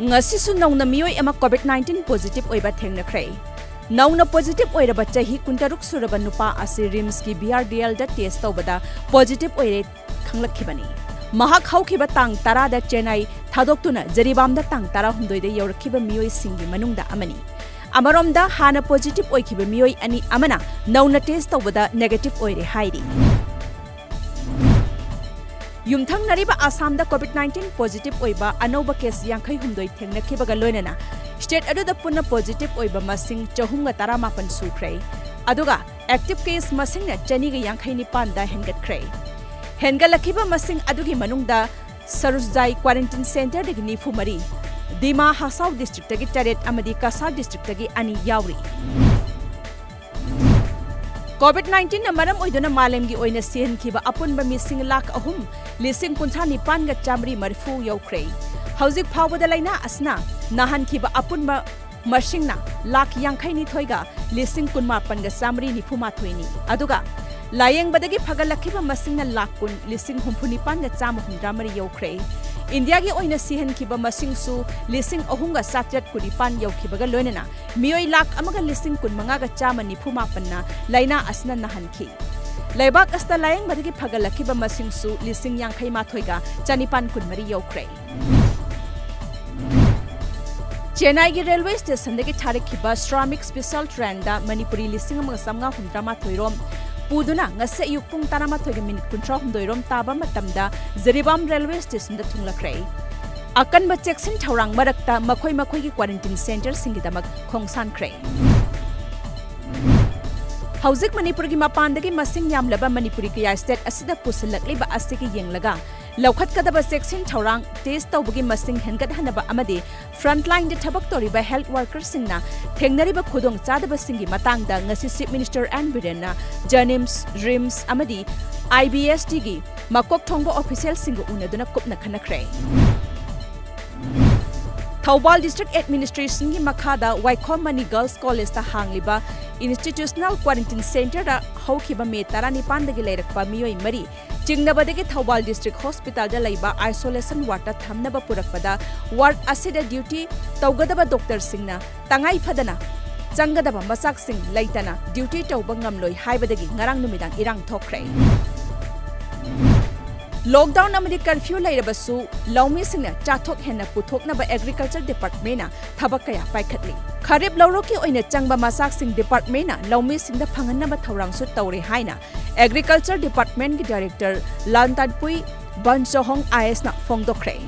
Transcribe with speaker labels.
Speaker 1: ngasisu nauna miyoi ama COVID-19 positive oiba thengnakhrei. Nauna positive oiraba chahi kuntaruk suraba nupa asi RIMS ki BRDL da test tawbada positive oire khanglakhibani. Mahak hawkhiba tang 10 da Chennai thadoktuna Jaribam da tang 16 da yaurakhiba miyoi singi manungda amani. Amaromda hana positive oikhiba miyoi ani amana nauna test tawbada negative oire hairi. Yumthang nariba Assam da COVID-19 positive oiba Anouba case yankhai humdoi thengnakhibaga loinana state aduda punna positive oiba masing 418 sukhrei aduga active case masing na chani ga yankhai nipan da hengatkrei hengalakhiba masing adugi manungda Sarusjai quarantine center dagi nifu mari Dima Hasau district dagi taret amadi Kasar district dagi ani yauri COVID-19 na maram oiduna malemgi oina sihen khiba apunba missing lakh ahum lising kuntha nipan ga chamri marfu yaukrei hauzik phawbada laina asna nahan khiba apunba mashingna lakh yankhai ni thoiga lising kunma pan ga samri ni phuma thoini aduga layeng badagi phagalakhiba masingna lakh kun lising humphuni pan ga cham humdra mari yaukrei India gi oina sihen khiba masing su lising ahunga satjat kuripan yaukhibaga loinana miyoi lakh amaga lising kun manga ga chama ni phuma panna laina asna nahanki Laibak asta layeng badagi phagalakhiba masing su lising yankhai ma thoiga chanipan kun mari yaukrei Chennai gi railway station dagi tharekhiba Shramik special train da Manipuri lising amaga samnga humdrama thoirom Puduna ngase ayuk pung 13 kuntrahumdoi rom taba matamda Jaribam railway station da thunglakhrei akan ba cheksin thaurang marakta makhoi gi quarantine center singidamak khongsan khrei Hauzik Manipur gi mapandagi masing yamlaba Manipuri kaya state asida pusilakliba asiki yenglaga lawkhat kadaba cheksin thaurang test tawbagi masing hengat hanaba amade frontline de thabak toriba health workers singna thengnariba khudong chadaba singi matangda ngasi chief minister and Birena Janims RIMS amadi IBST gi makok thongba official singa unaduna kupna khanakhrei Thawbal District Administration gi makhada Waikhom Mani Girls College ta hangliba Institutional Quarantine Center da hawkhiba me 19 dagi leirakpa miyoi mari Chingnabadagi Thawbal District Hospital da laiba isolation ward ta thamnaba purakpada ward asida duty tawgadaba doctor singna tangai phadana changadaba masak sing laitana duty tawba ngamloi haibadagi ngarang numidang irang thokhrei Lockdown amadi curfew lairabasu laumi singna chathok henna puthoknaba agriculture department na thabak kaya paikhatli Kharib lawroki oina changba masak sing department na laumi singda phanganaba thawrang su tawre haina agriculture department ki director Lantadpui Bansohong IS na phongdokhrei